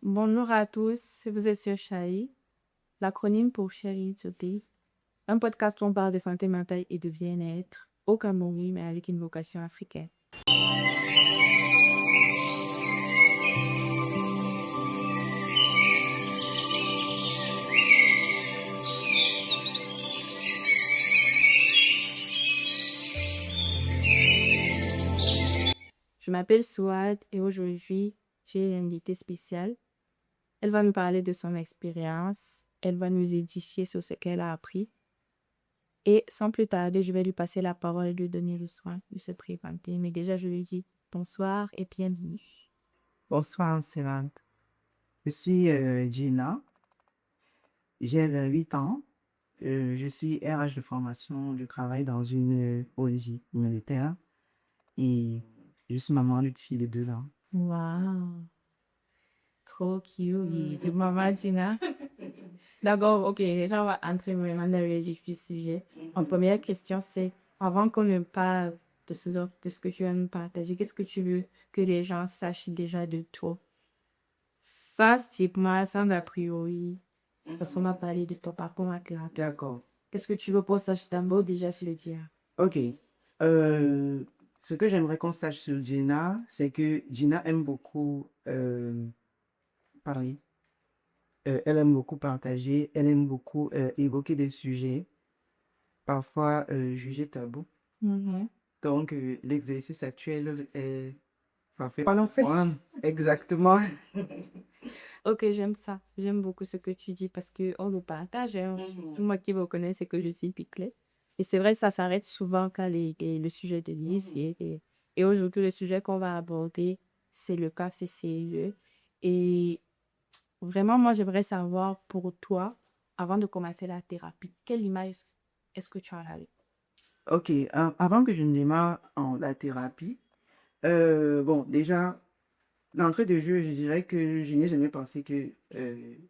Bonjour à tous, vous êtes sur Chai, l'acronyme pour Chérie Tsoté, un podcast où on parle de santé mentale et de bien-être au Cameroun, mais avec une vocation africaine. Je m'appelle Souad et aujourd'hui, j'ai une invitée spéciale. Elle va nous parler de son expérience, elle va nous édifier sur ce qu'elle a appris. Et sans plus tarder, je vais lui passer la parole et lui donner le soin de se présenter. Mais déjà, je lui dis bonsoir et bienvenue. Bonsoir, Céline. Je suis Gina. J'ai 28 ans. Je suis RH de formation. Je travaille dans une ONG humanitaire et je suis maman d'une fille de 2 ans. Wow, trop cute. C'est maman Gina. D'accord, ok, déjà on va entrer vraiment dans le vif du sujet. Ma première question, c'est, avant qu'on ne parle de ce que tu vas nous partager, qu'est-ce que tu veux que les gens sachent déjà de toi? Ça, c'est moi, sans a priori, parce qu'on m'a parlé de ton parcours à classe. D'accord. Qu'est-ce que tu veux qu'on sache d'abord déjà sur le dire? Ok. Euh, Ce que j'aimerais qu'on sache sur Gina, c'est que Gina aime beaucoup parler. Elle aime beaucoup partager. Elle aime beaucoup évoquer des sujets, parfois jugés tabous. Mhm. Donc, l'exercice actuel est parfait Parlons pour fait. moi. Exactement. Ok, j'aime ça. J'aime beaucoup ce que tu dis parce que on le partage, hein. Moi qui vous connais, c'est que je suis piclée. Et c'est vrai, ça s'arrête souvent quand le sujet de lycée. Et aujourd'hui, le sujet qu'on va aborder, c'est le cas, c'est sérieux. Et vraiment, moi, j'aimerais savoir pour toi, avant de commencer la thérapie, quelle image est-ce que tu as là? Ok, avant que je ne démarre en la thérapie, bon, déjà, d'entrée de jeu, je dirais que je n'ai jamais pensé que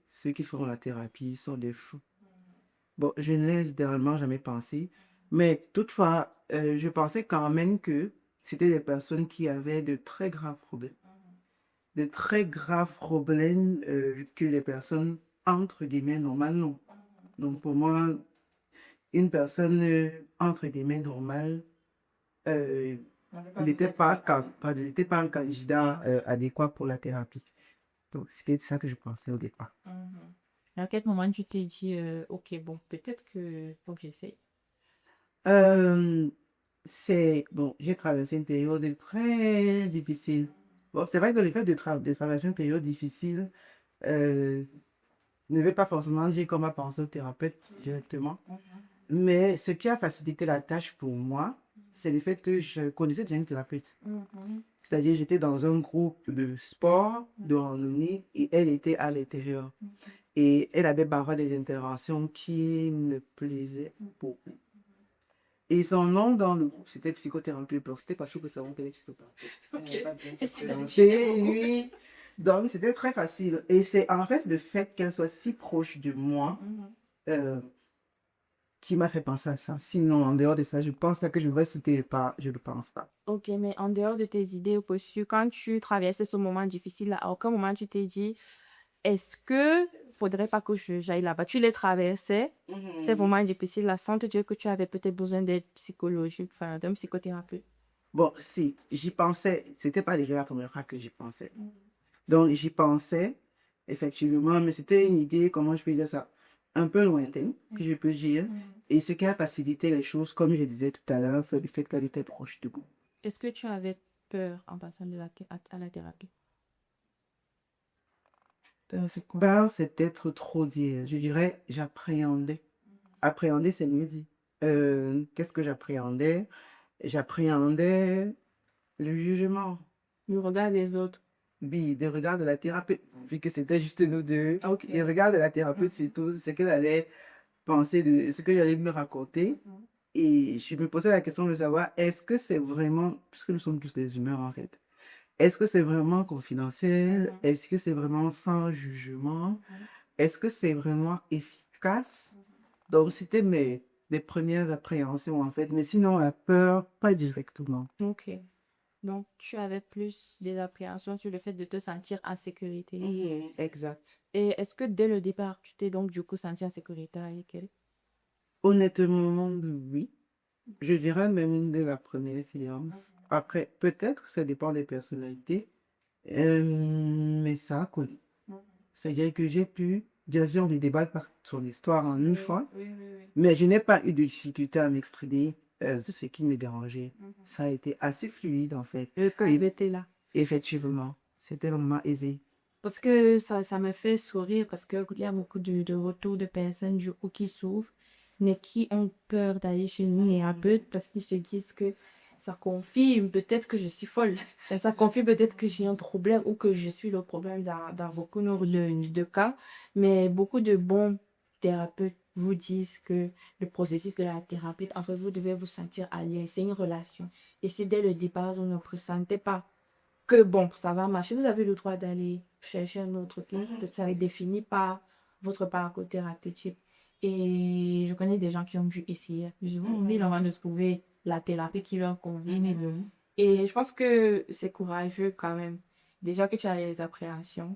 ceux qui feront la thérapie sont des fous. Bon, je ne l'ai littéralement jamais pensé, mais toutefois, je pensais quand même que c'était des personnes qui avaient de très graves problèmes. De très graves problèmes que les personnes entre guillemets normales n'ont. Donc pour moi, une personne entre guillemets normale euh, n'était pas un candidat adéquat pour la thérapie. Donc, c'était ça que je pensais au départ. Mhm. À quel moment tu t'es dit, ok, bon, peut-être que faut que j'essaie. Euh, bon, j'ai traversé une période très difficile. Bon, c'est vrai que le fait de traverser une période difficile euh, ne veut pas forcément dire qu'on va penser au thérapeute directement. Mais ce qui a facilité la tâche pour moi, c'est le fait que je connaissais déjà une thérapeute. Mhm. C'est-à-dire, j'étais dans un groupe de sport, de randonnée, et elle était à l'intérieur. Et elle avait parfois des interventions qui me plaisaient beaucoup. Et son nom dans le groupe, c'était psychothérapie. Donc, c'était pas sûr que ça montait psychothérapeute. Ok. Et lui, donc, c'était très facile. Et c'est en fait le fait qu'elle soit si proche de moi Mhm. euh, qui m'a fait penser à ça. Sinon, en dehors de ça, je pense pas que je vais sauter le pas. Je ne pense pas. Ok, mais en dehors de tes idées reçues, quand tu traversais ce moment difficile, à aucun moment tu t'es dit, est-ce que faudrait pas que j'aille là-bas? Tu les traversais, ces moments difficiles-là, sans te dire que tu avais peut-être besoin d'aide psychologique, enfin, d'un psychothérapeute. Bon, si, j'y pensais. C'était pas déjà la première fois que j'y pensais. Donc, j'y pensais, effectivement, mais c'était une idée, comment je peux dire ça, un peu lointaine, que je peux dire. Et ce qui a facilité les choses, comme je disais tout à l'heure, c'est le fait qu'elle était proche de moi. Est-ce que tu avais peur en passant à la thérapie? Peur de quoi? Peur, c'est peut-être trop dire. Je dirais, j'appréhendais. Appréhender, c'est mieux dit. Qu'est-ce que j'appréhendais? J'appréhendais le jugement. Le regard des autres. Oui, des regards de la thérapeute, vu que c'était juste nous deux. Ok. Des regards de la thérapeute, surtout, ce qu'elle allait penser de ce que j'allais me raconter. Et je me posais la question de savoir, est-ce que c'est vraiment, puisque nous sommes tous des humains en fait, est-ce que c'est vraiment confidentiel? Est-ce que c'est vraiment sans jugement? Est-ce que c'est vraiment efficace? Donc, c'était mes premières appréhensions en fait. Mais sinon, la peur, pas directement. Ok. Donc, tu avais plus des appréhensions sur le fait de te sentir en sécurité. Exact. Et est-ce que dès le départ, tu t'es donc du coup senti en sécurité avec elle? Honnêtement, oui. Je dirais même dès la première séance. Après, peut-être, ça dépend des personnalités, mais ça a collé. C'est-à-dire que j'ai pu, bien sûr, on débat par son histoire en une fois, Oui, oui, oui. mais je n'ai pas eu de difficulté à m'exprimer sur ce qui me dérangeait. Ça a été assez fluide, en fait. Quand il était là. Effectivement, c'était vraiment aisé. Parce que ça me fait sourire parce qu'il y a beaucoup de retours de personnes du coup qui souffrent, mais qui ont peur d'aller chez une thérapeute parce qu'ils se disent que ça confirme peut-être que je suis folle. Et ça confirme peut-être que j'ai un problème ou que je suis le problème dans beaucoup de cas. Mais beaucoup de bons thérapeutes vous disent que le processus de la thérapie, en fait, vous devez vous sentir à l'aise. C'est une relation. Et si dès le départ, vous ne ressentez pas que bon, ça va marcher, vous avez le droit d'aller chercher un autre truc. Peut-être ça va être défini par votre parcours thérapeutique. Et je connais des gens qui ont dû essayer. Ils ont mis avant de trouver la thérapie qui leur convient. Et je pense que c'est courageux quand même. Déjà que tu as les appréhensions,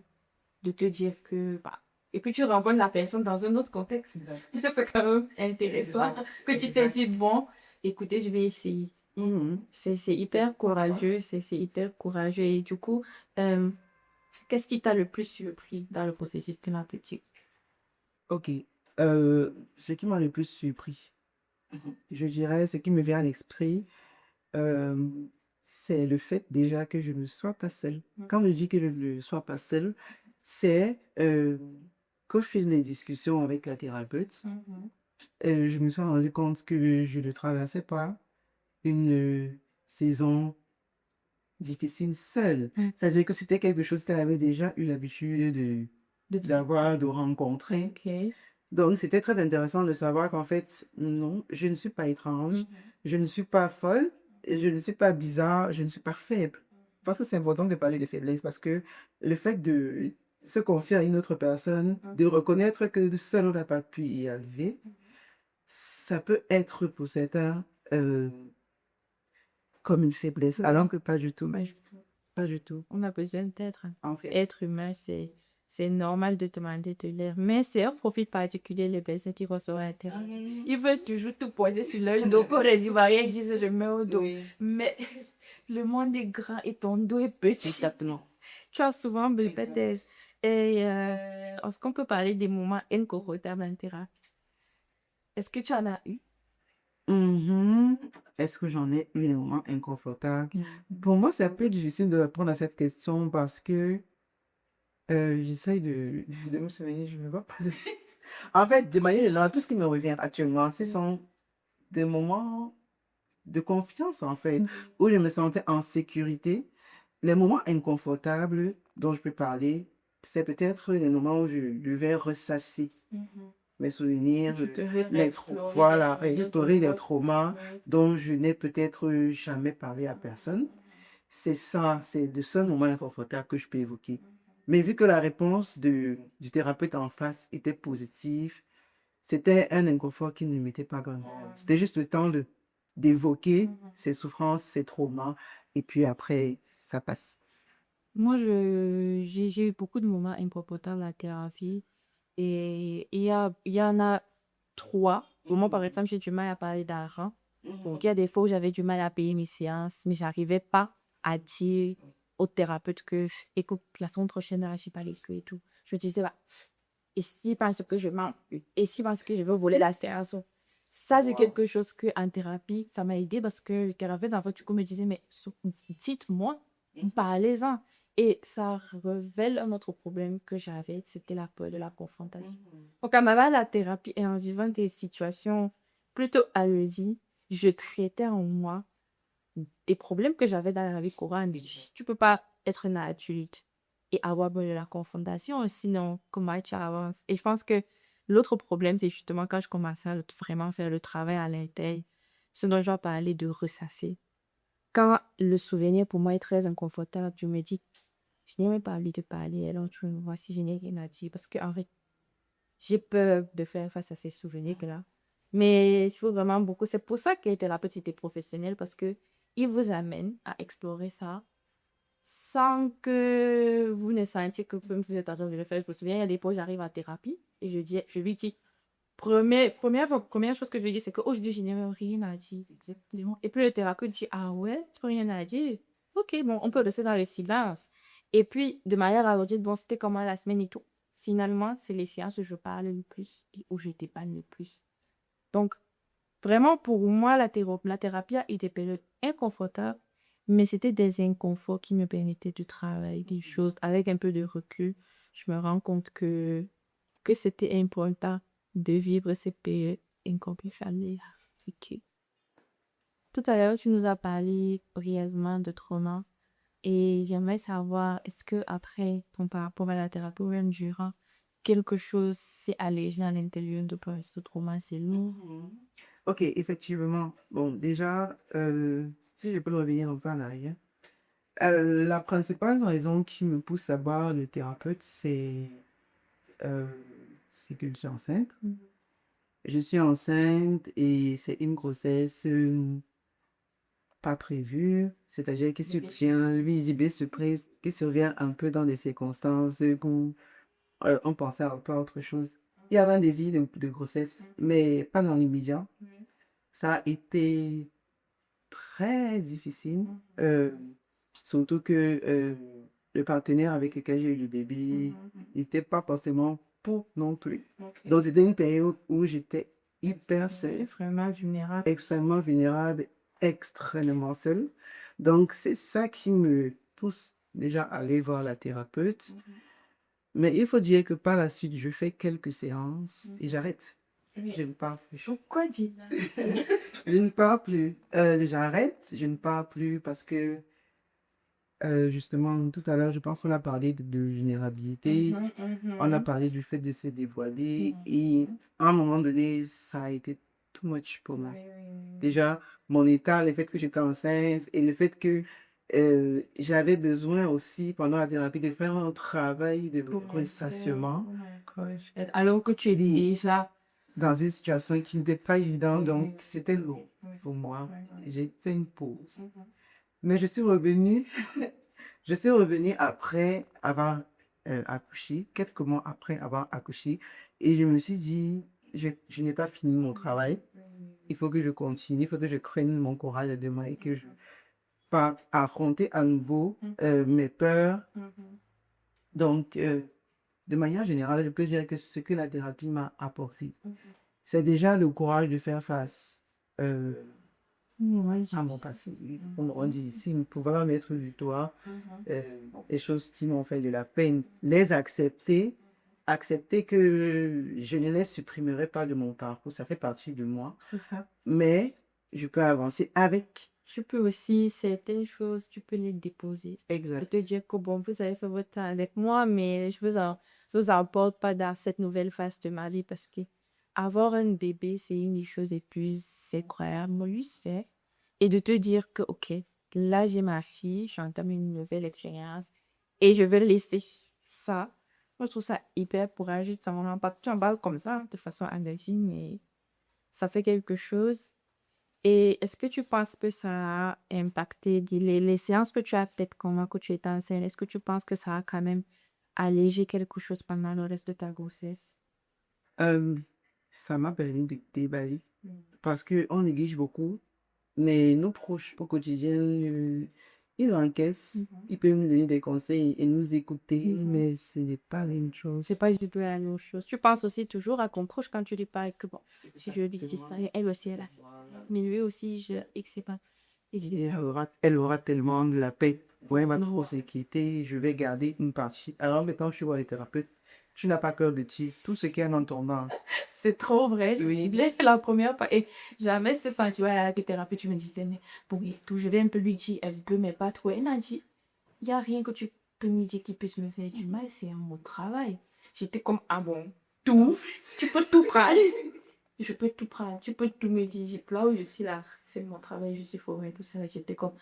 de te dire que, bah, et puis tu rencontres la personne dans un autre contexte. C'est quand même intéressant que tu t'es dit, bon, écoutez, je vais essayer. C'est hyper courageux, c'est hyper courageux. Et du coup, euh, qu'est-ce qui t'a le plus surpris dans le processus thérapeutique? Ok. Ce qui m'a le plus surpris, je dirais, ce qui me vient à l'esprit, euh, c'est le fait déjà que je ne sois pas seule. Quand je dis que je ne sois pas seule, c'est qu'au fil des discussions avec la thérapeute, je me suis rendu compte que je ne traversais pas une saison difficile seule. C'est-à-dire que c'était quelque chose qu'elle avait déjà eu l'habitude d'avoir, de rencontrer. Ok. Donc, c'était très intéressant de savoir qu'en fait, non, je ne suis pas étrange, je ne suis pas folle, et je ne suis pas bizarre, je ne suis pas faible. Parce que c'est important de parler de faiblesse, parce que le fait de se confier à une autre personne, de reconnaître que seul on n'a pas pu y arriver, ça peut être pour certains comme une faiblesse, alors que pas du tout. Ouais, Pas du tout. on a besoin d'être. En fait. Être humain, c'est normal de demander de l'air. Mais c'est un profil particulier, les personnes qui reçoivent la thérapie. Ils veulent toujours tout poser sur leur dos pour les Ivoiriens disent je mets au dos. Oui. Mais le monde est grand et ton dos est petit. Exactement. Tu as souvent besoin. Et est-ce qu'on peut parler des moments inconfortables en thérapie? Est-ce que tu en as eu? Mhm. Est-ce que j'en ai eu des moments inconfortables? Pour moi, c'est un peu difficile de répondre à cette question parce que j'essaye de me souvenir, je ne vois pas. En fait, de manière générale, tout ce qui me revient actuellement, ce sont des moments de confiance, en fait, où je me sentais en sécurité. Les moments inconfortables dont je peux parler, c'est peut-être les moments où je devais ressasser mes souvenirs, Tu devais voilà, explorer explorer les traumas Ouais. dont je n'ai peut-être jamais parlé à personne. C'est ça, c'est de ce moment inconfortable que je peux évoquer. Mais vu que la réponse du thérapeute en face était positive, c'était un inconfort qui ne m'était pas grand. C'était juste le temps d'évoquer ses souffrances, ses traumas, et puis après, ça passe. Moi, j'ai eu beaucoup de moments inconfortables à la thérapie. Et il y en a trois. Pour moi, par exemple, j'ai du mal à parler d'argent. Donc, il y a des fois où j'avais du mal à payer mes séances, mais j'arrivais pas à dire au thérapeute que, écoute, la semaine prochaine, je suis pas les sous et tout. Je me disais, bah, et s'il pense que je mens, et s'il pense que je veux voler la séance. Ça, c'est quelque chose que en thérapie, ça m'a aidé parce que, en fait, en fait, du coup, me disait, mais dites-moi, parlez-en. Et ça révèle un autre problème que j'avais, c'était la peur de la confrontation. Donc, en allant à la thérapie et en vivant des situations plutôt allergiques, je traitais en moi des problèmes que j'avais dans la vie courante. Tu peux pas être un adulte et avoir peur de la confrontation, sinon, comment tu avances? Et je pense que l'autre problème, c'est justement quand je commençais à vraiment faire le travail à l'intérieur, ce dont je vais parler de ressasser. Quand le souvenir pour moi est très inconfortable, je me dis, je n'ai même pas envie de parler, alors tu me vois si je n'ai rien à dire. Parce que, en fait, j'ai peur de faire face à ces souvenirs-là. Mais il faut vraiment beaucoup. C'est pour ça qu'elle était la petite et professionnelle, parce que il vous amène à explorer ça sans que vous ne sentiez que vous êtes en train de le faire. Je me souviens, il y a des fois, j'arrive en thérapie et je lui dis, première chose que je lui dis, c'est que aujourd'hui, je n'ai rien à dire. Exactement. Et puis le thérapeute dit, ah ouais, tu peux rien à dire. Ok, bon, on peut rester dans le silence. Et puis, de manière à leur dire, bon, c'était comment la semaine et tout. Finalement, c'est les séances où je parle le plus et où je dépanne le plus. Donc, vraiment, pour moi, la thérapie a eu des périodes inconfortables, mais c'était des inconforts qui me permettaient de travailler des choses avec un peu de recul. Je me rends compte que c'était important de vivre ces périodes inconfortables. Ok. Tout à l'heure, tu nous as parlé brièvement de trauma et j'aimerais savoir, est-ce que après ton rapport à la thérapie ou même durant, quelque chose s'est allégé à l'intérieur de toi, ce trauma, c'est lourd? Ok, effectivement. Bon, déjà, si je peux revenir un peu en arrière, la principale raison qui me pousse à voir le thérapeute, euh, c'est que je suis enceinte. Mhm. Je suis enceinte et c'est une grossesse pas prévue, c'est-à-dire qui survient, visible surprise, qui survient un peu dans des circonstances où on pensait à autre chose. Il y avait un désir de grossesse, mais pas dans l'immédiat. Ça a été très difficile, surtout que le partenaire avec lequel j'ai eu le bébé n'était pas forcément pour non plus. Donc, c'était une période où j'étais hyper seule, extrêmement vulnérable, extrêmement seule. Donc, c'est ça qui me pousse déjà à aller voir la thérapeute. Mais il faut dire que par la suite, je fais quelques séances et j'arrête. Je ne parle plus. Pourquoi dire? Je ne parle plus. J'arrête, je ne parle plus parce que, justement, tout à l'heure, je pense qu'on a parlé de vulnérabilité, on a parlé du fait de se dévoiler et à un moment donné, ça a été too much pour moi. Déjà, mon état, le fait que j'étais enceinte et le fait que j'avais besoin aussi, pendant la thérapie, de faire un travail de ressassement. Alors que tu es déjà... Dans une situation qui n'était pas évidente, donc c'était lourd pour moi. J'ai fait une pause. Mais je suis revenue après avoir accouché, quelques mois après avoir accouché, et je me suis dit, je n'ai pas fini mon travail, il faut que je continue, il faut que je craigne mon courage demain et que je pas affronter à nouveau mes peurs. Donc, de manière générale, je peux dire que ce que la thérapie m'a apporté, c'est déjà le courage de faire face à mon passé. On dit ici, ne pouvait pas mettre du doigt les choses qui m'ont fait de la peine, les accepter, accepter que je ne les supprimerai pas de mon parcours, ça fait partie de moi, C'est ça. mais je peux avancer avec. Tu peux aussi, certaines choses, tu peux les déposer. Et Exact. te dire que bon, vous avez fait votre temps avec moi, mais je vous emporte pas dans cette nouvelle phase de ma vie parce que avoir un bébé, c'est une des choses les plus incroyables, lui, se fait. Et de te dire que, ok, là, j'ai ma fille, j'entame une nouvelle expérience et je vais le laisser. Ça, moi, je trouve ça hyper courageux. Ça m'en pas, tu en parles comme ça, de façon anodine, mais ça fait quelque chose. Et est-ce que tu penses que ça a impacté les séances que tu as faites pendant que tu étais enceinte? Est-ce que tu penses que ça a quand même allégé quelque chose pendant le reste de ta grossesse? Euh, Ça m'a permis de déballer parce qu'on néglige beaucoup, mais nos proches au quotidien, ils encaissent, ils peuvent nous donner des conseils et nous écouter, mais ce n'est pas la même chose. C'est pas du tout la même chose. Tu penses aussi toujours à ton proche quand tu lui parles que bon, si je lui dis ça, elle aussi, elle a fait. Mais lui aussi, et que c'est pas. Et elle aura tellement de la paix. Ouais, elle va trop s'inquiéter, je vais garder une partie. Alors maintenant, je suis voir les thérapeutes. Tu n'as pas peur de dire tout ce qu'il y a dans ton ventre. C'est trop vrai. Je Oui. ciblais la première fois. Et jamais ce sentiment à la thérapie, tu me disais, mais bon, et tout, je vais un peu lui dire, elle peut, mais pas trop. Elle m'a dit, il n'y a rien que tu peux me dire qui puisse me faire du mal, c'est mon travail. J'étais comme, ah bon, tout, tu peux tout prendre. Je peux tout prendre, tu peux tout me dire. Là où je suis là, c'est mon travail, je suis forêt, tout ça. J'étais comme,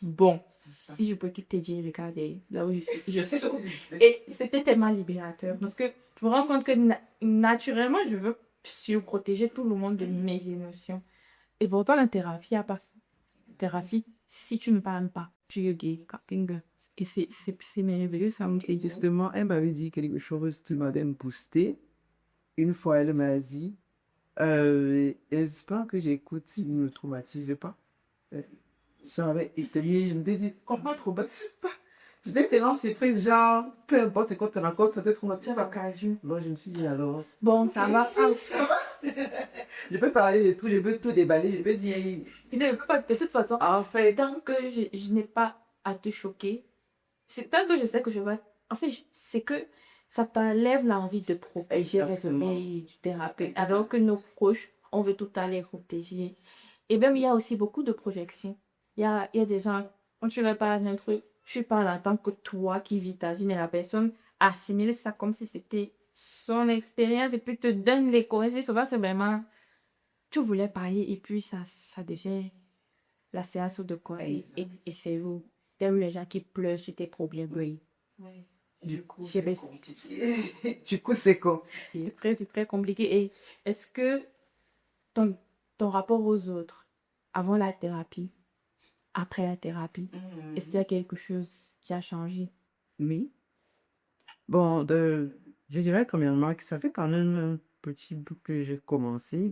bon, si je peux tout te dire, regardez, là où je suis, je suis. Et c'était tellement libérateur parce que je me rends compte que naturellement, je veux surprotéger tout le monde de mes émotions. Et pourtant, la thérapie, à part ça, thérapie, si tu ne parles pas, tu es gay, camping. Et c'est merveilleux, ça me Et fait. justement, elle m'avait dit quelque chose qui m'avait boosté. Une fois, elle m'a dit, j'espère que j'écoute, s'il ne me traumatise pas. Euh, Ça m'avait étonné, je me disais, comment traumatise pas? J'étais tellement surprise, genre, peu importe c'est quoi tu racontes, ça te traumatise pas. Bon, je me suis dit alors, Bon, ça va. Ah, ça va? Je peux parler de tout, je peux tout déballer, je peux dire, il ne peut pas, de toute façon, en fait, tant que je n'ai pas à te choquer, c'est tant que je sais que je vais. En fait, c'est que ça t'enlève l'envie de protéger les oreilles du thérapeute. Alors que nos proches, on veut tout le temps les protéger. Et même, il y a aussi beaucoup de projections. Il y a des gens, quand tu leur parles d'un truc, tu parles en tant que toi qui vis ta vie, mais la personne assimile ça comme si c'était son expérience et puis te donne les conseils. Souvent, c'est vraiment, tu voulais parler et puis ça devient la séance de conseils. Et c'est où? T'as eu les gens qui pleurent sur tes problèmes. Oui. Oui. du coup, J'ai c'est compliqué. Du coup, c'est compliqué. c'est très compliqué. Et est-ce que ton, ton rapport aux autres, avant la thérapie, après la thérapie, est-ce qu'il y a quelque chose qui a changé? Oui. Bon, je dirais premièrement que ça fait quand même un petit bout que j'ai commencé,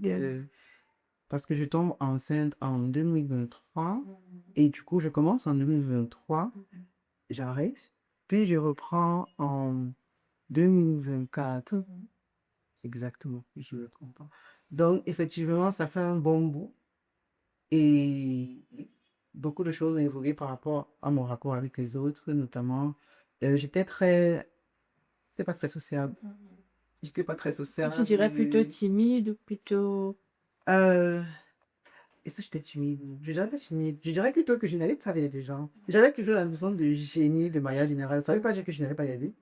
parce que je tombe enceinte en 2023, et du coup, je commence en 2023, j'arrête, puis je reprends en 2024, exactement, si je ne me trompe pas. Donc, effectivement, ça fait un bon bout, et beaucoup de choses ont évolué par rapport à mon rapport avec les autres, notamment, j'étais pas très sociable. J'étais pas très Tu sociable. dirais plutôt timide ou plutôt... Euh, Est-ce que j'étais timide? Je dirais pas timide. Je dirais plutôt que je n'allais pas avec des gens. J'avais toujours la notion de génie de manière générale. Ça ne veut pas dire que je n'allais pas y aller.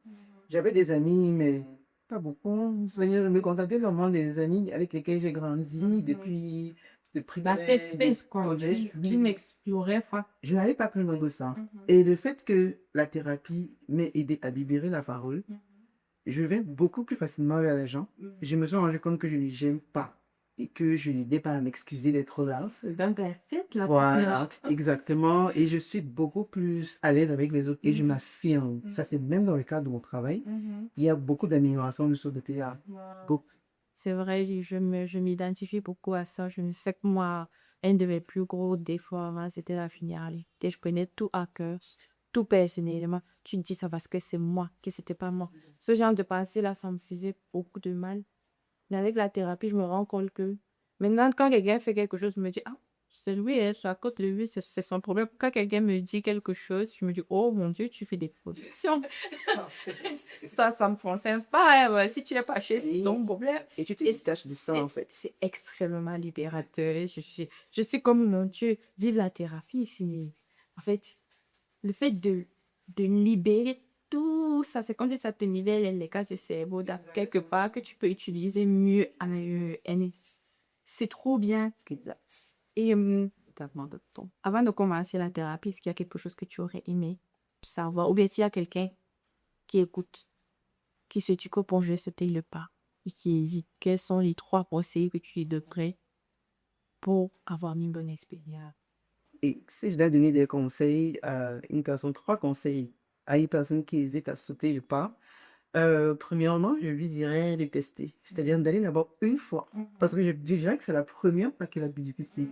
J'avais des amis, mais pas beaucoup. C'est-à-dire, je me contentais vraiment des amis avec lesquels j'ai grandi depuis le La safe primaire, space, le quoi. collège. Tu n'explorais pas. Je n'allais pas plus loin que ça. Et le fait que la thérapie m'ait aidé à libérer la parole, je vais beaucoup plus facilement vers les gens. Je me suis rendu compte que je ne j'aime pas et que je n'ai pas à m'excuser d'être là. C'est dans ta fête, là. Voilà, exactement. Et je suis beaucoup plus à l'aise avec les autres et je m'affirme. Ça, c'est même dans le cadre de mon travail. Il y a beaucoup d'améliorations de ce côté-là. Beaucoup. C'est vrai, je m'identifie beaucoup à ça. Je sais que moi, un de mes plus gros défauts avant, c'était la finalité. Je prenais tout à cœur, tout personnellement. Tu te dis ça parce que c'est moi, que c'était pas moi. Ce genre de pensée-là, ça me faisait beaucoup de mal. Mais avec la thérapie, je me rends compte que maintenant, quand quelqu'un fait quelque chose, je me dis, ah, c'est lui, hein, je côté de lui, c'est son problème. Quand quelqu'un me dit quelque chose, je me dis, oh mon Dieu, tu fais des projections. Ça me concerne pas. Hein, ouais. Si tu es fâché, c'est ton problème. Et tu te Et détaches de ça, en fait. c'est extrêmement libérateur. Et je suis comme, mon Dieu, vive la thérapie. En fait, le fait de libérer tout ça, c'est comme si ça te nivelle les cases de cerveau dans quelque part que tu peux utiliser mieux à l'année. C'est trop bien. Exact. Et avant de commencer la thérapie, est-ce qu'il y a quelque chose que tu aurais aimé savoir? Ou bien s'il y a quelqu'un qui écoute, qui se dit que bon, je vais sauter le pas et qui hésite, quels sont les 3 conseils que tu lui donnerais pour avoir une bonne expérience? Et si je dois donner des conseils à une personne, 3 conseils à une personne qui hésite à sauter le pas, premièrement, je lui dirais de tester. C'est-à-dire d'aller d'abord une fois. Parce que je dirais que c'est la première fois qui est la plus difficile.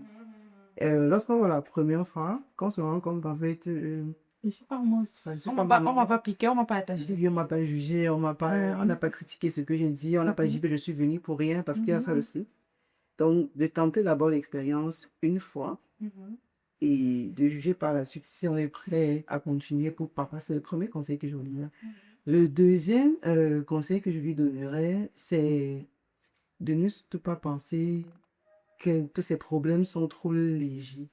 Lorsqu'on va la première fois, quand on se rend compte qu'en fait, Je sais pas, moi. ça, c'est On pas m'a mal. pas piqué, on m'a pas attaché. On m'a pas jugé, on n'a pas critiqué ce que j'ai dit, on n'a pas dit que je suis venu pour rien parce qu'il y a ça aussi. Donc, de tenter d'abord l'expérience une fois et de juger par la suite si on est prêt à continuer pour pas passer le premier conseil que je vous donnerais. Le deuxième conseil que je lui donnerais, c'est de ne surtout pas penser que ces problèmes sont trop légers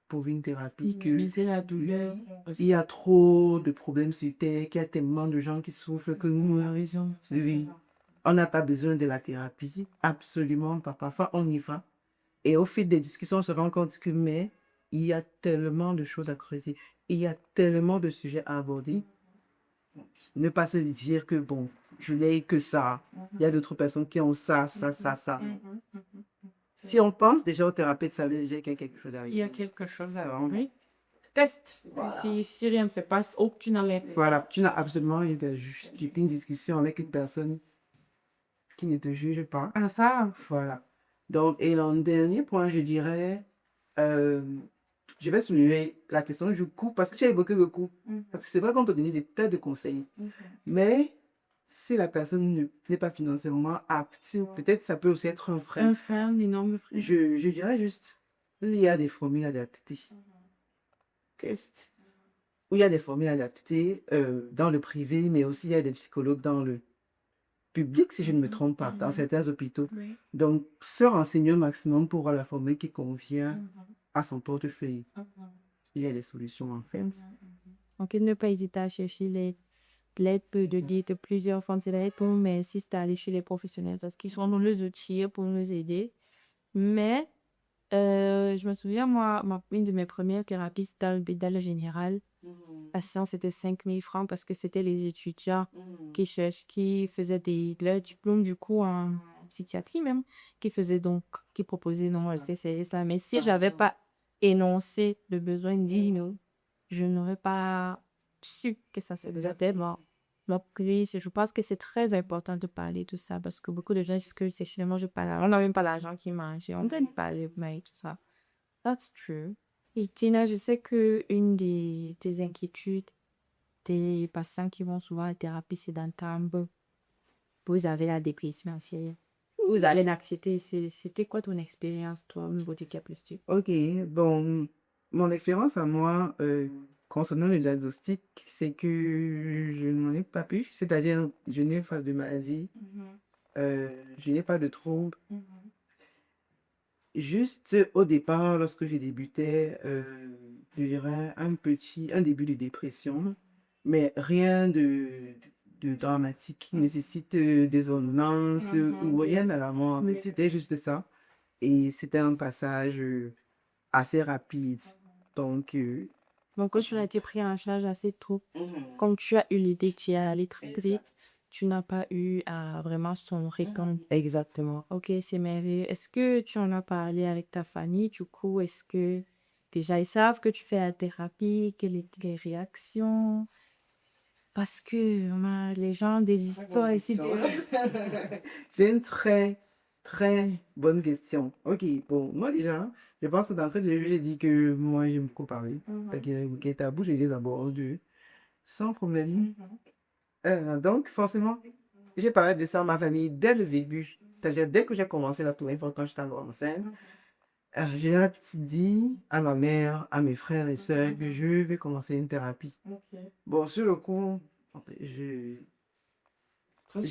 pour une thérapie, que Minimiser la douleur. il y a trop de problèmes sur Terre, qu'il y a tellement de gens qui souffrent que nous, Raison. oui, on n'a pas besoin de la thérapie, absolument pas. Parfois, on y va. Et au fil des discussions, on se rend compte que, mais, il y a tellement de choses à creuser. Il y a tellement de sujets à aborder. Ne pas se dire que, bon, je n'ai que ça. Il y a d'autres personnes qui ont ça, ça, ça, ça. Si on pense déjà au thérapeute, ça veut dire qu'il y a quelque chose Il d'arrivé. y a quelque chose à Vraiment. oui. Test. Voilà. Si rien ne fait pas, oh, tu n'enlèves. Voilà, tu n'as absolument juste une discussion avec une personne qui ne te juge pas. Ah, ça. Voilà. Donc, et le dernier point, je dirais, euh, je vais soulever la question du coût, parce que tu as évoqué le coût. Parce que c'est vrai qu'on peut donner des tas de conseils, mais si la personne n'est pas financièrement apte, peut-être ça peut aussi être un frein. Un frein, un énorme frein. Je dirais juste, il y a des formules adaptées. Test. Où il y a des formules adaptées dans le privé, mais aussi il y a des psychologues dans le public, si je ne me trompe pas, dans certains hôpitaux. Oui. Donc, se renseigner au maximum pour avoir la formule qui convient à son portefeuille. Il y a des solutions en fait. Donc, ne pas hésiter à chercher l'aide. L'aide peut donner de plusieurs formes d'aide, mais insiste à aller chez les professionnels parce qu'ils sont dans les outils pour nous aider. Mais je me souviens, moi, une de mes premières thérapies, c'était dans l'hôpital général. La séance, c'était 5 000 francs parce que c'était les étudiants qui faisaient leur diplôme du coup en psychiatrie même, qui proposaient non, c'est ça. Mais si j'avais pas énoncé le besoin dit non, je n'aurais pas su que ça se faisait tellement. Donc oui, je pense que c'est très important de parler de ça parce que beaucoup de gens disent que c'est finalement je parle. On n'a même pas l'argent qui mange. On doit parler, mais tout ça. That's true. Et Tina, je sais que une tes inquiétudes des patients qui vont souvent à la thérapie, c'est d'entendre vous avez la dépression anxieux. Vous avez l'anxiété. C'était quoi ton expérience, toi, au niveau du cas plus tu? Ok, bon, mon expérience à moi concernant le diagnostic, c'est que je n'en ai pas pu, c'est-à-dire je n'ai pas de maladie, je n'ai pas de trouble. Juste au départ, lorsque j'ai débuté, je dirais un début de dépression, mais rien de dramatique qui nécessite des ordonnances ou rien à la mort. Mais c'était juste ça. Et c'était un passage assez rapide. Donc, Donc, quand tu as été pris en charge assez tôt, comme tu as eu l'idée que tu es allé très vite, tu n'as pas eu à vraiment sombrer comme. exactement. Ok, c'est merveilleux. Est-ce que tu en as parlé avec ta famille, du coup? Est-ce que déjà ils savent que tu fais la thérapie? Quelles étaient les réactions? Parce que les gens des histoires ici. C'est une très, très bonne question. Ok, bon, moi déjà, je pense que d'entrée de jeu, j'ai dit que moi, j'aime beaucoup parler. Ok, tabou, j'ai les abordé sans problème. Donc, forcément, j'ai parlé de ça à ma famille dès le début. C'est-à-dire, dès que j'ai commencé la tournée, quand j'étais enceinte, j'ai dit à ma mère, à mes frères et sœurs que je vais commencer une thérapie. Bon, sur le coup, je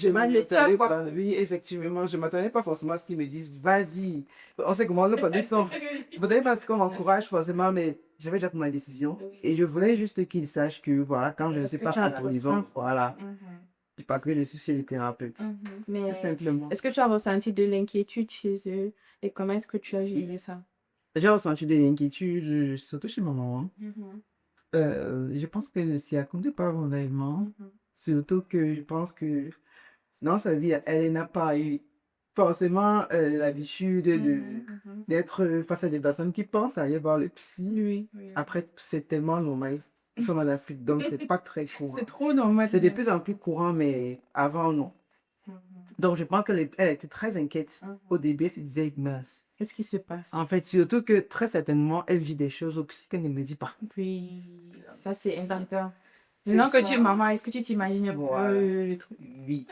m'attendais pas, oui, effectivement, je m'attendais pas forcément à ce qu'ils me disent, vas-y. On sait comment le produit sont. Je m'attendais pas à ce qu'on m'encourage forcément, mais j'avais déjà pris ma décision. Et je voulais juste qu'ils sachent que, voilà, quand je ne suis pas autorisant, voilà, c'est pas que je suis chez les thérapeutes. Mais Tout simplement. est-ce que tu as ressenti de l'inquiétude chez eux et comment est-ce que tu as géré ça? J'ai ressenti de l'inquiétude, surtout chez ma maman. Je pense qu'elle ne s'y accorde pas vraiment. Surtout que je pense que dans sa vie, elle n'a pas eu forcément l'habitude d'être face à des personnes qui pensent à aller voir le psy. Oui. Après, c'est tellement normal. Nous sommes en Afrique, donc c'est pas très courant. C'est trop normal. C'est de plus en plus courant, mais avant, non. Donc, je pense qu'elle était très inquiète. Au début, elle se disait, mince. Qu'est-ce qui se passe? En fait, surtout que très certainement, elle vit des choses au psy qu'elle ne me dit pas. Oui, ça c'est inquiétant. Maintenant que tu es maman, est-ce que tu t'imagines un peu le truc? Oui.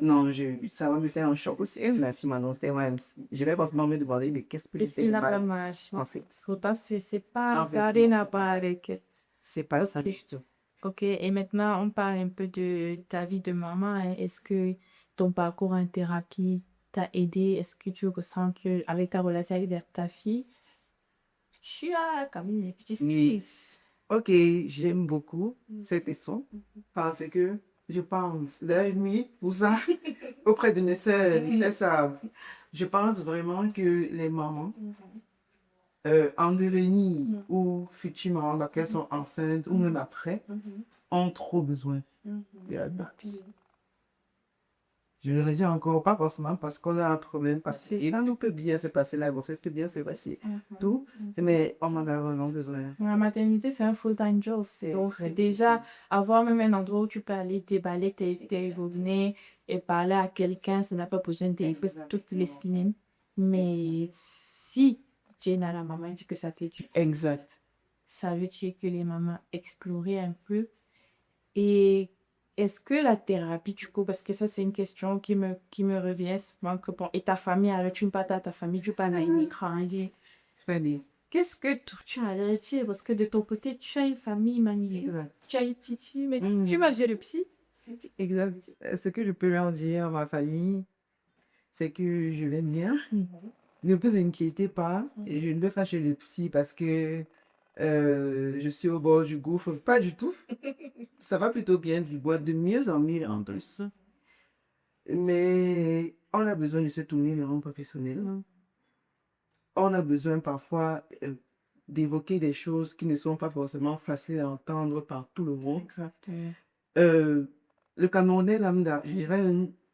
Non, ça va me faire un choc aussi. La fille m'annonce, je vais forcément me demander, mais qu'est-ce que j'ai fait Il de n'a pas mal, mal. en fait. Pourtant, c'est pas En fait, rien n'a pas avec elle. c'est pas ça du tout. Ok, et maintenant, on parle un peu de ta vie de maman. Hein. Est-ce que ton parcours en thérapie t'a aidé? Est-ce que tu ressens que avec ta relation avec ta fille, tu as quand même des petits Oui. skills? Ok, j'aime beaucoup cette leçon parce que je pense la nuit pour ça auprès de mes sœurs, elles savent. Je pense vraiment que les mamans en devenir ou futurement, lorsqu'elles sont enceintes ou même après, ont trop besoin de la thérapie. Je le redis encore, pas forcément parce qu'on a un problème passé. Et là, nous peut bien se passer, la grossesse peut bien se passer. Tout, mais on en a vraiment besoin. La maternité, c'est un full-time job. Donc, déjà, avoir même un endroit où tu peux aller déballer tes journées et parler à quelqu'un, ça n'a pas besoin d'être toutes les semaines. Mais si Jane à la maman dit que ça fait du Exact. ça veut dire que les mamans explorer un peu. Et est-ce que la thérapie, du coup, parce que ça, c'est une question qui me revient souvent, que bon, et ta famille, alors tu ne parles pas à ta famille, tu parles à un étranger. Très bien. Qu'est-ce que tu as dire? Parce que de ton côté, tu as une famille, mamie. Exact. Tu as une petite mais Mhm. tu vas gérer le psy. Exact. Ce que je peux leur dire à ma famille, c'est que je vais bien. Ne vous inquiétez pas, je ne vais pas chez le psy parce que je suis au bord du gouffre. Pas du tout. Ça va plutôt bien, du bois de mieux en mieux en plus. Mais on a besoin de se tourner vers un professionnel. On a besoin parfois d'évoquer des choses qui ne sont pas forcément faciles à entendre par tout le monde. Exactement. Euh, le Camerounais lambda, je dirais,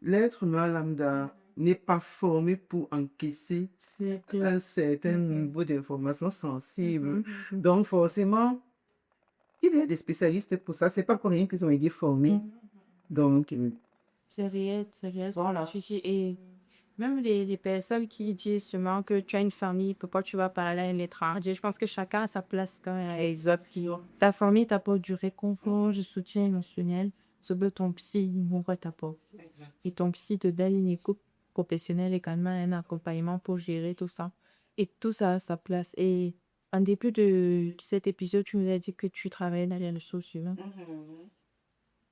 l'être humain lambda n'est pas formé pour encaisser C'est un certain niveau d'information sensible. Mhm. Donc, forcément, il y a des spécialistes pour ça. C'est pas pour rien qu'ils ont été formés. Donc, C'est réel, c'est réel. Voilà. Et même les personnes qui disent seulement que tu as une famille, pourquoi tu vas parler à un étranger, je pense que chacun a sa place quand même. exactement. Ta famille t'apporte du réconfort, du soutien émotionnel. Ce que ton psy mourra t'apporte. Et ton psy te donne une écoute professionnelle et également un accompagnement pour gérer tout ça. Et tout ça a sa place. Et en début de cet épisode, tu nous as dit que tu travaillais dans les ressources humaines.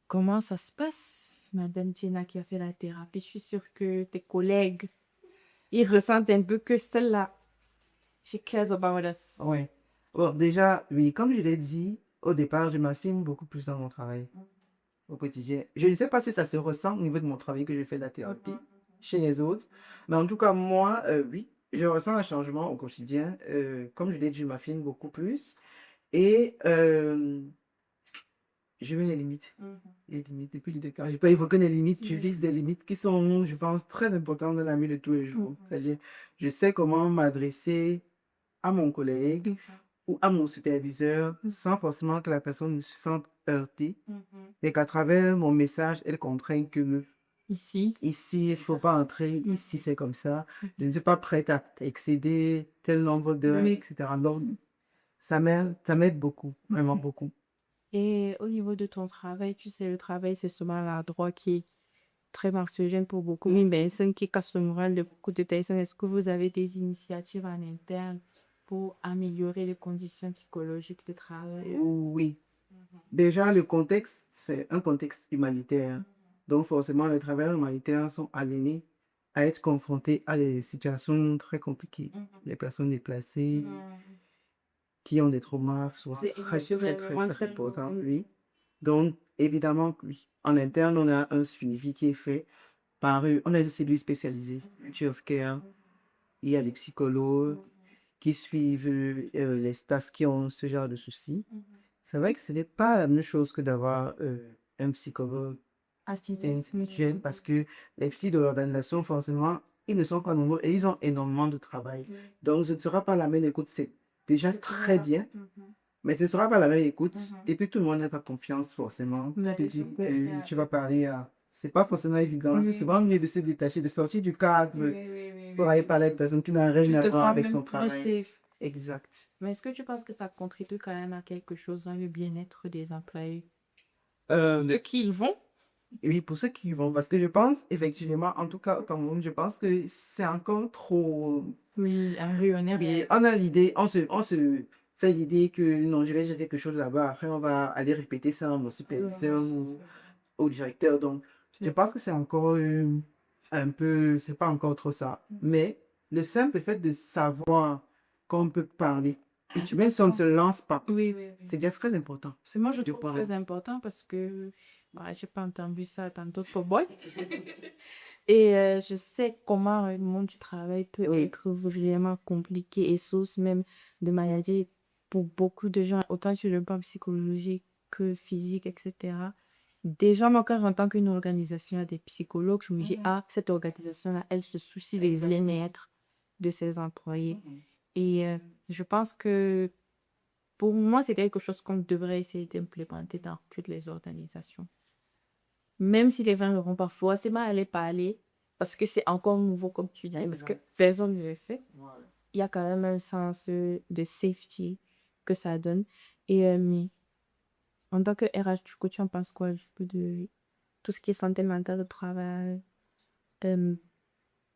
Comment ça se passe, Madame Tina qui a fait la thérapie? Je suis sûre que tes collègues, ils ressentent un peu que celle-là, she cares about us. Ouais. Bon, déjà, oui, comme je l'ai dit, au départ, je m'affirme beaucoup plus dans mon travail au quotidien. Je ne sais pas si ça se ressent au niveau de mon travail que je fais de la thérapie chez les autres, mais en tout cas, moi, oui, je ressens un changement au quotidien. Comme je l'ai dit, je m'affirme beaucoup plus et je mets les limites. Les limites, depuis le départ, je peux évoquer les limites, tu vises des limites qui sont, je pense, très importantes dans la vie de tous les jours. C'est-à-dire, je sais comment m'adresser à mon collègue ou à mon superviseur sans forcément que la personne se sente heurtée et qu'à travers mon message, elle comprenne que Ici, ici, il ne faut pas entrer, ici, c'est comme ça. Je ne suis pas prête à excéder tel nombre d'heures, oui. etc. Donc, ça m'aide beaucoup, vraiment beaucoup. Et au niveau de ton travail, tu sais, le travail, c'est souvent l'endroit qui est très anxiogène pour beaucoup. Une personne qui casse le moral de beaucoup de personnes. Est-ce que vous avez des initiatives en interne pour améliorer les conditions psychologiques de travail? Oui. Déjà, le contexte, c'est un contexte humanitaire. Donc, forcément, les travailleurs humanitaires sont amenés à être confrontés à des situations très compliquées. Les personnes déplacées, qui ont des traumas, souvent C'est très, très, très, vraiment très très importants, lourd. oui. Donc, évidemment, oui. En interne, on a un suivi qui est fait par eux. On a des cellules spécialisées, of care. Il y a les psychologues qui suivent les staffs qui ont ce genre de soucis. C'est vrai que ce n'est pas la même chose que d'avoir un psychologue assistant mutuel parce que les psys de l'organisation, forcément, ils ne sont pas nombreux et ils ont énormément de travail. Donc, ce ne sera pas la même écoute. C'est déjà très bien, mais ce ne sera pas la même écoute. Et puis, tout le monde n'a pas confiance, forcément. Vous Je te avez dis, tout tu vas parler à... C'est pas forcément évident. C'est souvent mieux de se détacher, de sortir du cadre pour aller parler à une personne qui n'a rien à voir avec son travail. safe. Exact. Mais est-ce que tu penses que ça contribue quand même à quelque chose dans le bien-être des employés? Eux qui y vont? Oui, pour ceux qui y vont, parce que je pense, effectivement, en tout cas au Cameroun, je pense que c'est encore trop... Oui, un rayonnaire. Oui, on a l'idée, on se fait l'idée que non, je vais gérer quelque chose là-bas, après on va aller répéter ça à mon superviseur ou au directeur. Donc, je pense que c'est encore un peu, c'est pas encore trop ça. Mais le simple fait de savoir qu'on peut parler, même si on ne se lance pas, Oui, oui, oui. c'est déjà très important. C'est moi, je de trouve parler. très important parce que j'ai pas entendu ça tantôt pour boy. Et je sais comment le monde du travail peut être vraiment compliqué et source même de maladies pour beaucoup de gens, autant sur le plan psychologique que physique, etc. Déjà, moi, quand j'entends qu'une organisation a des psychologues, je me dis, ah, cette organisation-là, elle se soucie des bien-être de ses employés. Et je pense que pour moi, c'est quelque chose qu'on devrait essayer d'implémenter dans toutes les organisations. Même si les gens n'auront pas forcément à les parler, parce que c'est encore nouveau, comme tu dis, parce que personne ne le fait, il y a quand même un sens de safety que ça donne. Et mais en tant que RH, du coup, tu en penses quoi un peu de tout ce qui est santé mentale au travail? Euh,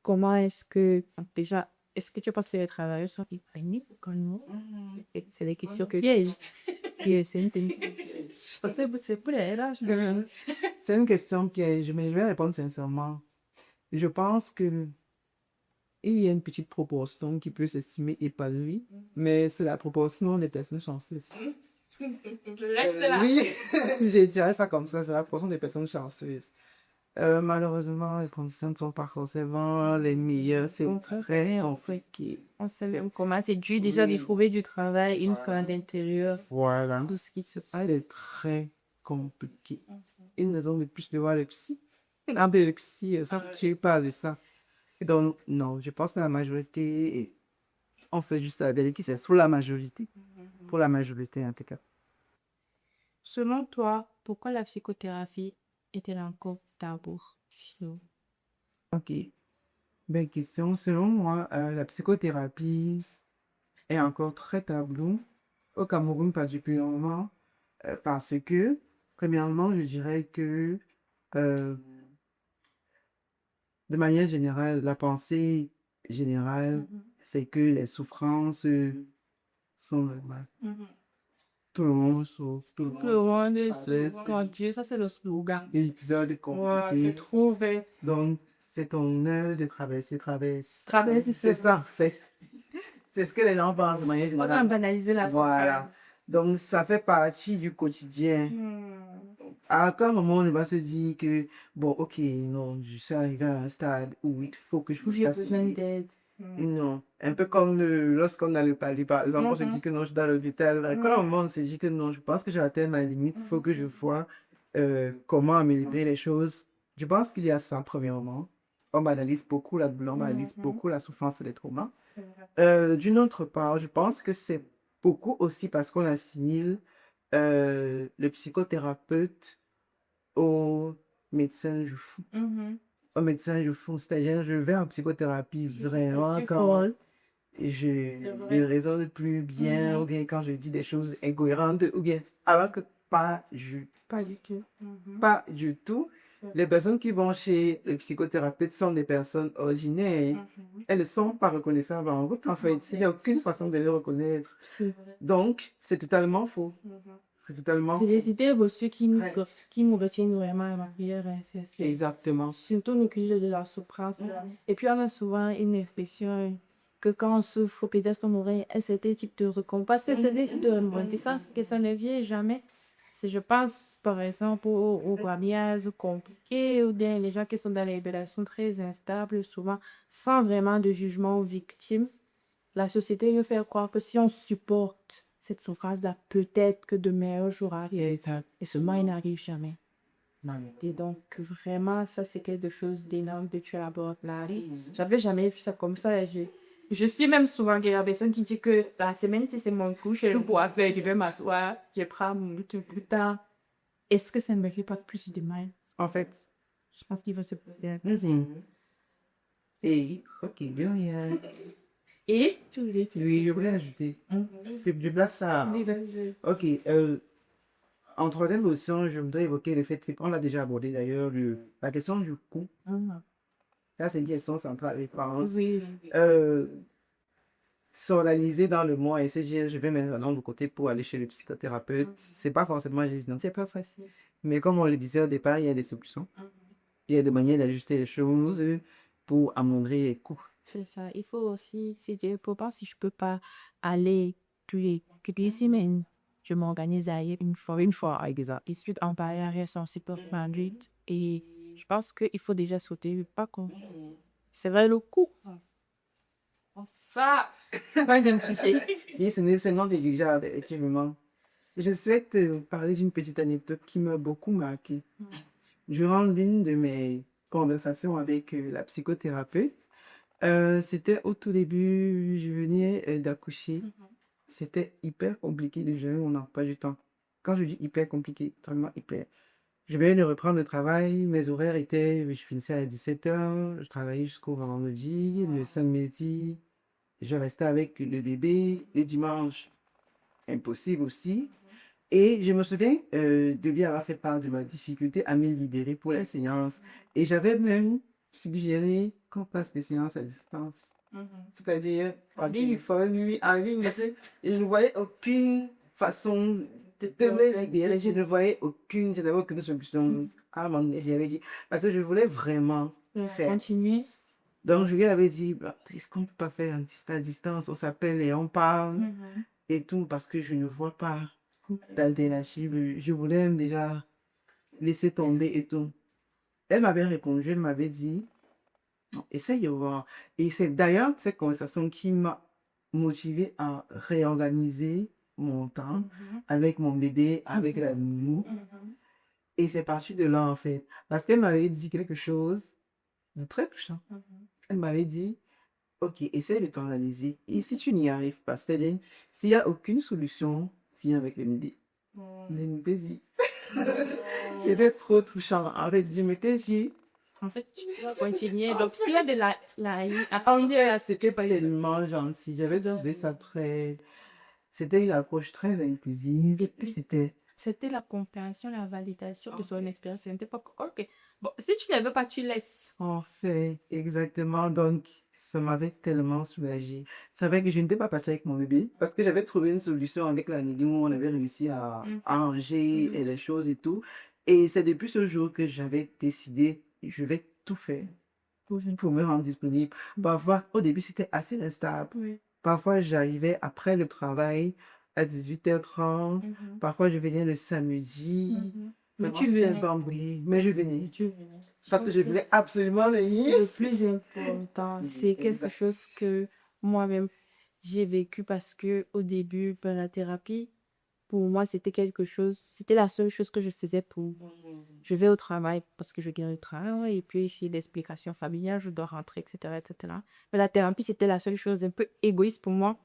Comment est-ce que, déjà, est-ce que tu penses que les travailleurs sont épargnés quand non? Et c'est les questions que piège. Et c'est une Parce que c'est pour les RH. C'est une question piège, mais je vais répondre sincèrement. Je pense que il y a une petite proportion qui peut s'estimer épanouie, mais c'est la proportion des personnes chanceuses. Oui, je dirais ça comme ça, c'est la proportion des personnes chanceuses. Malheureusement, les conditions ne sont pas forcément les meilleures. C'est très, en fait, qui... On sait même comment c'est dur déjà de trouver du travail, une fois à l'intérieur, Voilà. tout ce qui se Ah, passe. il est très compliqué. Ils ne ont plus de voir le psy. Un peu le psy, ça, tu parles de ça. Donc, non, je pense que la majorité, on fait juste la vérité, c'est pour la majorité. Pour la majorité, en tout cas. Selon toi, pourquoi la psychothérapie est-elle encore tabou chez nous? Ok. Belle question. Selon moi, la psychothérapie est encore très tabou au Cameroun particulièrement parce que, premièrement, je dirais que euh, de manière générale, la pensée générale, c'est que les souffrances sont normales. Tout le monde souffre, tout le monde Mon Dieu, ça c'est le slogan. épisode compliqué. Trouvé. Donc, c'est ton heure de traverser, Traverser, c'est ça, en fait. C'est ce que les gens pensent de manière On a générale. banalisé la Voilà. Donc, ça fait partie du quotidien. souffrance. À quel moment on va se dire que, bon, ok, non, je suis arrivé à un stade où il faut que je J'ai fasse besoin d'aide. et non. Un peu comme lorsqu'on a le palier, par exemple, on se dit que non, je suis dans l'hôpital. À quel moment on se dit que non, je pense que j'ai atteint ma limite, il faut que je vois comment améliorer les choses. Je pense qu'il y a ça, premièrement. On banalise beaucoup la douleur, on banalise beaucoup la souffrance et les traumas. D'une autre part, je pense que c'est beaucoup aussi parce qu'on assimile le psychothérapeute au médecin du fou. Au médecin du fou, c'est-à-dire je vais en psychothérapie vraiment quand je raisonne plus bien, ou bien quand je dis des choses incohérentes, ou bien alors que Pas du tout. pas du tout. Les personnes qui vont chez le psychothérapeute sont des personnes ordinaires. Elles ne sont pas reconnaissables en route, en fait. Il n'y a aucune façon de les reconnaître. C'est vrai. Donc, c'est totalement faux. C'est totalement C'est faux. des idées reçues qui nous retiennent vraiment à la prière. C'est Exactement. surtout nous qui de la souffrance. Et puis, on a souvent une impression que quand on souffre, peut-être on aurait un certain type de récompense, un certain type de reconnaissance, que ça ne vient jamais. Je pense, par exemple, aux mariages compliqués ou bien les gens qui sont dans les relations très instables, souvent sans vraiment de jugement aux victimes. La société veut faire croire que si on supporte cette souffrance-là, peut-être que de meilleurs jours arrivent. Et seulement, il n'arrive jamais. Et donc, vraiment, ça, c'est quelque chose d'énorme que tu abordes là. J'avais jamais vu ça comme ça. Je suis même souvent la personne qui dit que la semaine, si c'est mon coup, je le bois faire, je vais m'asseoir, je prends mon temps. Est-ce que ça ne me fait pas plus de mal? En fait, Je pense qu'il va se poser. vas-y. Et, ok, bien, bien. Et? Oui, je voulais ajouter. Je place ça. Ok, en troisième position, je voudrais évoquer le fait qu'on l'a déjà abordé d'ailleurs, la question du coût. Ça, c'est une question centrale, je pense. Oui. S'organiser dans le mois et se dire, je vais mettre un nombre de côté pour aller chez le psychothérapeute, c'est pas forcément évident. C'est pas facile. Mais comme on le disait au départ, il y a des solutions. Il y a des manières d'ajuster les choses pour amoindrir les coûts. C'est ça. Il faut aussi se dire, pour voir si je peux pas aller toutes les semaines. Je m'organise à aller une fois, exact. Et suite en parler son super Madrid. Et je pense qu'il faut déjà sauter le pas qu'on. C'est vrai le coup. Ça! Oui, c'est non négligeable, effectivement. je souhaite parler d'une petite anecdote qui m'a beaucoup marqué. Durant l'une de mes conversations avec la psychothérapeute, c'était au tout début, je venais d'accoucher. C'était hyper compliqué de gérer mon emploi du temps. Quand je dis hyper compliqué, vraiment hyper. Je venais de reprendre le travail, mes horaires étaient, je finissais à 17h, je travaillais jusqu'au vendredi, le samedi, je restais avec le bébé, le dimanche, impossible aussi. Et je me souviens de lui avoir fait part de ma difficulté à me libérer pour les séances. Et j'avais même suggéré qu'on fasse des séances à distance. C'est-à-dire par téléphone, lui, en ligne. Parce que je ne voyais aucune façon de me libérer. Je ne voyais aucune, je n'avais aucune solution. À un moment donné, j'avais dit, parce que je voulais vraiment faire. Continuer. Donc, je lui avais dit, bah, est-ce qu'on ne peut pas faire un à distance? On s'appelle et on parle et tout, parce que je ne vois pas d'alternative. Je voulais même déjà laisser tomber et tout. Elle m'avait répondu, elle m'avait dit, essaye de voir. Et c'est d'ailleurs cette conversation qui m'a motivé à réorganiser mon temps avec mon bébé, avec la nounou. Et c'est parti de là, en fait. Parce qu'elle m'avait dit quelque chose de très touchant. Elle m'avait dit, ok, essaye de t'organiser. Et si tu n'y arrives pas, c'est-à-dire, s'il n'y a aucune solution, viens avec le midi. Je m'étais dit, c'était trop touchant. En fait, je m'étais dit, En fait, tu dois continuer. L'option de en fait, c'était pas tellement gentil. J'avais trouvé ça très. C'était une approche très inclusive. Et puis, C'était. c'était la compréhension, la validation de son expérience. Ce n'était pas que, ok, bon, si tu ne veux pas, tu laisses. En fait, exactement. Donc, ça m'avait tellement soulagée. C'est vrai que je n'étais pas partie avec mon bébé parce que j'avais trouvé une solution avec la Nidhi où on avait réussi à arranger et les choses et tout. Et c'est depuis ce jour que j'avais décidé, je vais tout faire pour me rendre disponible. Parfois, au début, c'était assez instable. Oui. Parfois, j'arrivais après le travail à 18h30. Parfois, je venais le samedi. Mais Vraiment, tu c'était un venais. bambouille. Mais je venais. Tu venais. Parce que je voulais absolument venir. Le plus important, c'est quelque Exact. chose que moi-même, j'ai vécu parce que au début, ben, la thérapie, pour moi, c'était quelque chose, c'était la seule chose que je faisais pour. Je vais au travail parce que je gagne le travail et puis j'ai l'explication familiale, je dois rentrer, etc., etc. Mais la thérapie, c'était la seule chose un peu égoïste pour moi,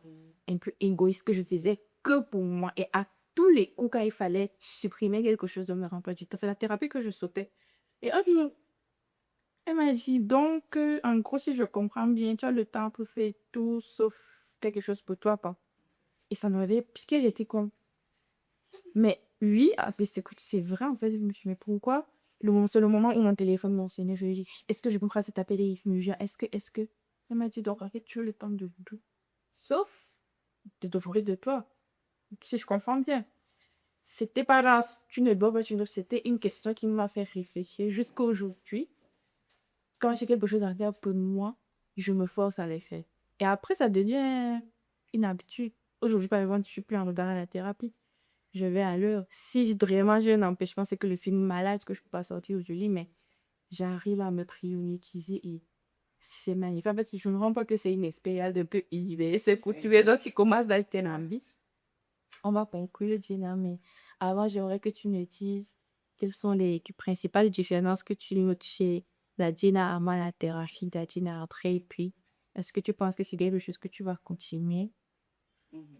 un peu égoïste que je faisais que pour moi. Et à tous les coups, quand il fallait supprimer quelque chose de mes emplois du temps, c'est la thérapie que je sautais. Et un jour, elle m'a dit donc, en gros, si je comprends bien, tu as le temps pour faire tout sauf quelque chose pour toi, pas. Et ça m'avait piqué, j'étais comme. Mais oui, écoute, c'est vrai, en fait, je me suis dit, mais pourquoi? C'est le moment où mon téléphone m'a sonné, je lui ai dit, est-ce que je peux faire cet appel et il me dit, est-ce que? Elle m'a dit, donc, arrête, tu as le temps de tout. Sauf de t'offrir de toi. Si je comprends bien. C'était pas là, tu ne dois pas, c'était une question qui m'a fait réfléchir jusqu'à aujourd'hui. Quand j'ai quelque chose à dire pour moi, je me force à les faire. Et après, ça devient une habitude. Aujourd'hui, par exemple, je suis plus en regard à la thérapie. Je vais à l'heure. Si vraiment j'ai un empêchement, c'est que je suis malade, que je ne peux pas sortir aujourd'hui, mais j'arrive à me prioriser et c'est magnifique. En fait, je me rends pas que c'est une expérience de peu inhibée. C'est pour tous les gens qui commencent dans le thérapie. On va conclure, Gina, mais avant, j'aimerais que tu me dises quelles sont les principales différences que tu notes chez la Gina avant la thérapie, la Gina après, et puis est-ce que tu penses que c'est quelque chose que tu vas continuer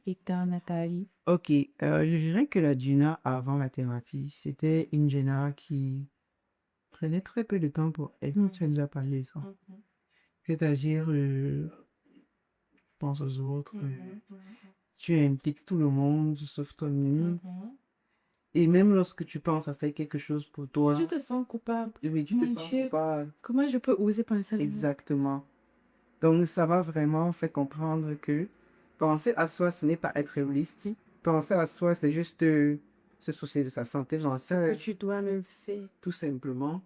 et dans Nathalie? Ok, je dirais que la Gina avant la thérapie, c'était une Gina qui prenait très peu de temps pour elle. Tu as déjà parlé de ça. C'est-à-dire, pense aux autres, tu impliques tout le monde sauf toi-même. Et même lorsque tu penses à faire quelque chose pour toi, Je te sens coupable. oui, tu te Mon sens Dieu, coupable. comment je peux oser penser à ça? Exactement. Donc, ça va vraiment faire comprendre que penser à soi, ce n'est pas être égoïste. Penser à soi, c'est juste se soucier de sa santé Que mentale, tu dois même faire. tout simplement.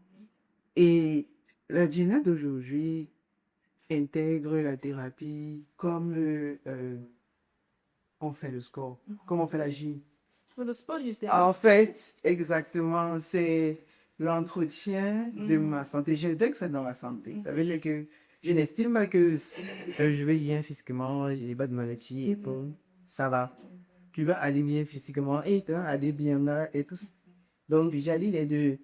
Et la Gina d'aujourd'hui intègre la thérapie comme on fait le sport, comme on fait la gym. Pour le sport, je sais. En fait, exactement, c'est l'entretien de ma santé. Je dis que c'est dans la santé. Ça veut dire que je n'estime pas que je vais bien physiquement, je n'ai pas de maladie, et bon, ça va. tu vas aller bien physiquement et tu vas aller bien là et tout. Donc, j'allie les deux.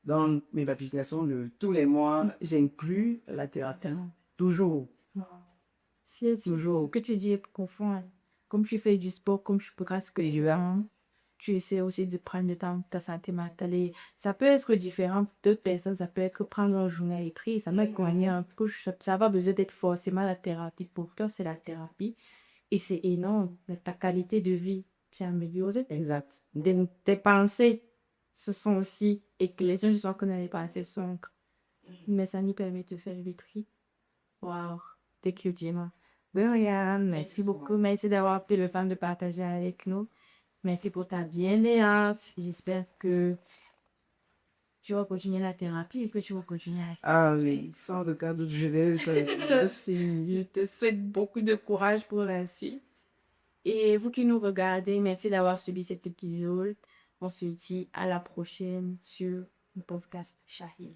Dans mes applications, tous les mois, j'inclus la thérapie. Toujours. C'est Toujours. que tu dis est profond. Hein. Comme tu fais du sport, comme tu progresses que je vais, tu essaies aussi de prendre le temps pour ta santé mentale. Et ça peut être différent pour d'autres personnes. Ça peut être prendre un journal écrit. Ça m'a gagné un peu. Ça va besoin d'être forcément la thérapie. Pour toi, c'est la thérapie. Et c'est énorme. Ta qualité de vie s'est améliorée. Exact. Tes pensées, ce sont aussi. Et que les gens sont qu'on a les pensées sont. Mais ça nous permet de faire le tri. Wow. T'es cute, Gemma. De rien. Merci beaucoup. Merci d'avoir pris le temps de partager avec nous. Merci pour ta bienveillance. J'espère que tu vas continuer la thérapie et que tu vas continuer à... Ah oui, sans aucun doute, je vais le faire. Merci. Je te souhaite beaucoup de courage pour la suite. Et vous qui nous regardez, merci d'avoir suivi cet épisode. On se dit à la prochaine sur le podcast Shahid.